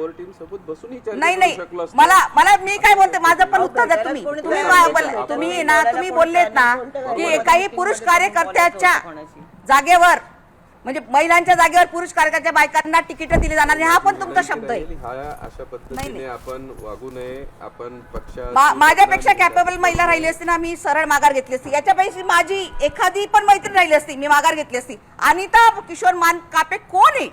Core team सोबत बसून ही चर्चा नाही करू नाही शकलो असतो. मला मी काय बोलते, माझं पण उत्तर द्या तुम्ही. तुम्ही बोललेत ना की काही पुरुष कार्यकर्त्याच्या जागेवर म्हणजे महिलांच्या जागेवर पुरुष कार्यकर्त्याच्या बायकांना तिकीट दिली जाणार नाही, हा पण तुमचा शब्द आहे. हा अशा पद्धतीने आपण वागू नये. आपण माझ्यापेक्षा कॅपेबल महिला राहिली असती ना, मी सरळ माघार घेतली असती. याच्यापेक्षा माझी एखादी पण मैत्रीण राहिली असती, मी माघार घेतली असती. अनिता किशोर मान कापे कोण आहे?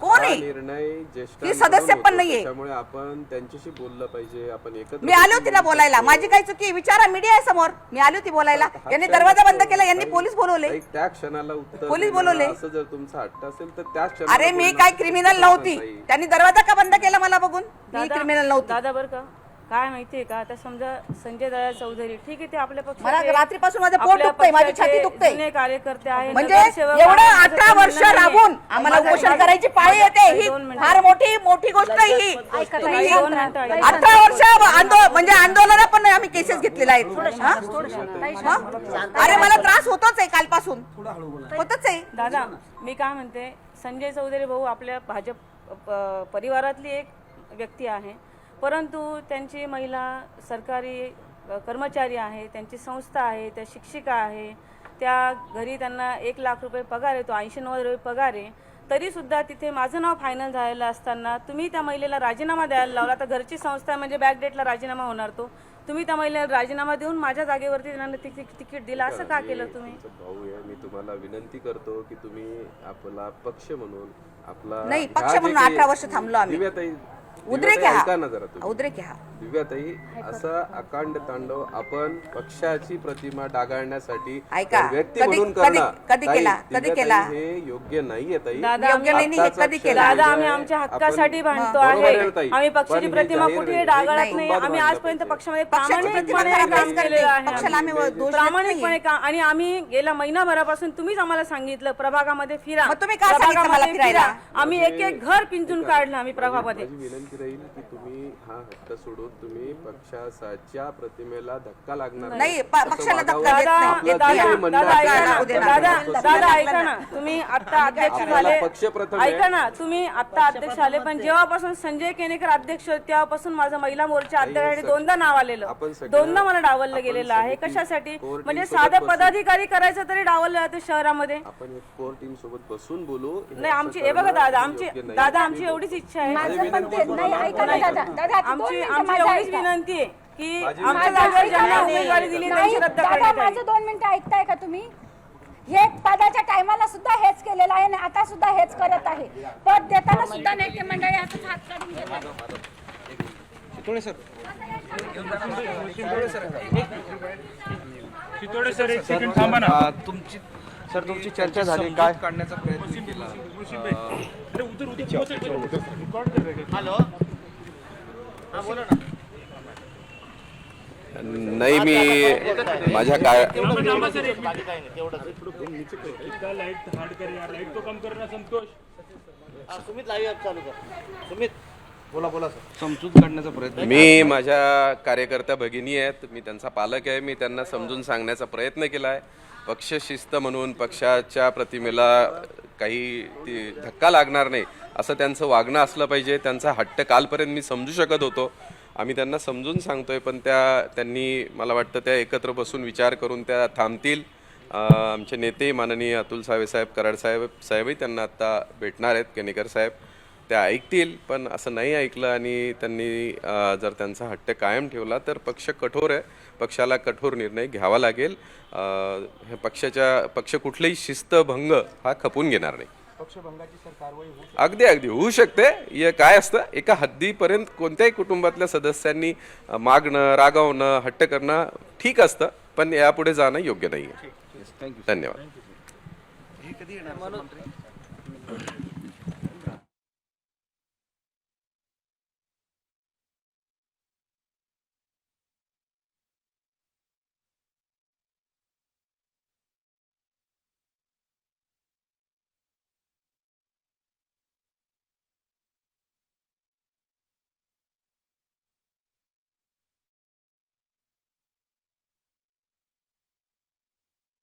कोण आहे? निर्णय ज्येष्ठ सदस्य पण नाहीये, त्यामुळे आपण त्यांच्याशी बोललं पाहिजे. आपण एकत्र मी आली होती ना बोलायला, माझी काय चुकी? विचारा, मीडिया आहे समोर. मी आली होती बोलायला, यांनी दरवाजा बंद केला, यांनी पोलीस बोलवले, त्या क्षणाला उत्तर पोलीस बोलवले. असं जर तुमचा हट्ट असेल तर त्या क्षणाला अरे मी काय क्रिमिनल नव्हती, त्यांनी दरवाजा का बंद केला मला बघून? मी क्रिमिनल नव्हती. दादा बरं का काय माहितीये का, आता समजा संजय दयाळ चौधरी ठीक आहे, ते आपल्या मला पक्षाचे रात्रीपासून माझं पोट दुखतंय, माझी छाती दुखते. जुने कार्यकर्ते आहेत, म्हणजे नगरसेवक एवढं आहेत, 18 वर्ष नाहीये. राबून आम्हाला उपोषण करायची पाळी येते, ही फार मोठी गोष्ट आहे ही. 18 वर्ष म्हणजे आंदोलन पण आम्ही केसेस घेतलेल्या आहेत. अरे मला त्रास होतोच आहे कालपासून, होतच आहे. दादा मी काय म्हणते, संजय चौधरी भाऊ आपल्या भाजप परिवारातली एक व्यक्ती आहे, परंतु त्यांची महिला सरकारी कर्मचारी आहे, त्यांची संस्था आहे, त्या शिक्षिका आहे, त्या घरी त्यांना 1 लाख रुपये पगार आहे, तो 80-90 रुपये पगार आहे. तरीसुद्धा तिथे माझं नाव फायनल झालेलं असताना तुम्ही त्या महिलेला राजीनामा द्यायला लावला. आता घरची संस्था म्हणजे बॅक डेटला राजीनामा होणार, तो तुम्ही त्या महिलेला राजीनामा देऊन माझ्या जागेवरती त्यांना तिकीट दिलं, असं का केलं तुम्ही? भाऊ आहे, मी तुम्हाला विनंती करतो की तुम्ही आपला पक्ष म्हणून आपला नाही, पक्ष म्हणून 18 वर्ष थांबलो आम्ही. उद्रेक ऐका ना जरा तुम्ही. उद्रेक हा दिव्याताई, असा अकांड तांडव आपण पक्षाची प्रतिमा डागाळण्यासाठी ऐका, व्यक्ती कधी- म्हणून कधी- करणं कधी ताई, केला? कधी दिव्याताई, केला? हे योग्य नाहीये ताई. दादा योग्य नाही, आत्ताचा कधी क्षण केला? दादा म्हणजे आम्ही आमच्या आपण- हक्कासाठी भांडतो बरोबर आहे, आहे ताई. आम्ही पण पक्षाची हे प्रतिमा जाहीर कुठेही नाही. डागाळत नाही, नाही. संवाद आम्ही मांडला आजपर्यंत पाहिजे. पक्षामध्ये पक्षाची प्रतिमा प्रामाणिकपणे खराब काम करते. केलेलं आहे. पक्षाला आम्ही दोष देत नाहीये. प्रामाणिकपणे का, आणि आम्ही गेल्या महिनाभरापासून तुम्हीच आम्हाला सांगितलं प्रभागामध्ये फिरा, मग तुम्ही काय सांगितलं मला प्रभागामध्ये फिरायला? फिरा. आम्ही एक घर पिंजून काढलं आम्ही प्रभागामध्ये. माझी विनंती राहील की तुम्ही हा हट्ट सोडून तुम्ही पक्षाच्या प्रतिमेला धक्का लागणार नाही, असं पक्षाला वागावं. धक्का देत नाही. आपलं दादा जे म्हणणं दादा आहे, ऐका ना, उद्या दादा ऐका ना, तुम्ही आता अध्यक्ष आपल्याला झाले, पक्ष प्रथम आहे. ऐका ना, तुम्ही आता अध्यक्ष झाले, पण जेव्हापासून संजय केनेकर अध्यक्ष होते तेव्हापासून माझं महिला मोर्चा अध्यक्षासाठी दोनदा नाव आलेलं, दोनदा मला डावललं गेलेलं आहे. कशासाठी? म्हणजे साधं पदाधिकारी करायचं तरी डावललं जातं शहरामध्ये. आपण एक कोर टीम सोबत बसून बोलू. नाही आमची हे बघा दादा, आमची एवढीच इच्छा आहे, आमची एवढीच विनंती आहे की आमच्या जागेवर ज्यांना उमेदवारी दिली त्यांची रद्द करण्यात यावी. माझं 2 मिनिटं ऐकताय का तुम्ही? हे पदाच्या टायमाला सुद्धा हेच केलेलं आहे आणि आता सुद्धा हेच करत आहे. पद देताना सुद्धा नेते मंडळी असंच हात काढून घेतात. तुमची चर्चा झाली काय काढण्याचा प्रयत्न केला? नाही, मी माझ्या काय समजूत काढण्याचा प्रयत्न मी माझ्या कार्यकर्त्या भगिनी आहेत, मी त्यांचा पालक आहे. मी त्यांना समजून सांगण्याचा प्रयत्न केला आहे. पक्ष शिस्त म्हणून पक्षाच्या प्रतिमेला काही धक्का लागणार नाही असं त्यांचं वागणं असलं पाहिजे. त्यांचा हट्ट कालपर्यंत मी समजू शकत होतो, आम्ही त्यांना समजून सांगतोय, पण त्यांनी मला वाटतं त्या एकत्र बसून विचार करून त्या थांबतील. आमचे नेते माननीय अतुल साहेब कराड साहेबही त्यांना आत्ता भेटणार आहेत, केनेकर साहेब, त्या ऐकतील. पण असं नाही ऐकलं आणि त्यांनी जर त्यांचा हट्ट कायम ठेवला तर पक्ष कठोर आहे, पक्षाला कठोर निर्णय घ्यावा लागेल. हे पक्ष कुठलेही शिस्तभंग हा खपून घेणार नाही. अगदी होऊ शकते. हे काय असतं, एका हद्दीपर्यंत कोणत्याही कुटुंबातल्या सदस्यांनी मागणं, रागावणं, हट्ट करणं ठीक असतं, पण यापुढे जाणं योग्य नाही आहे. धन्यवाद.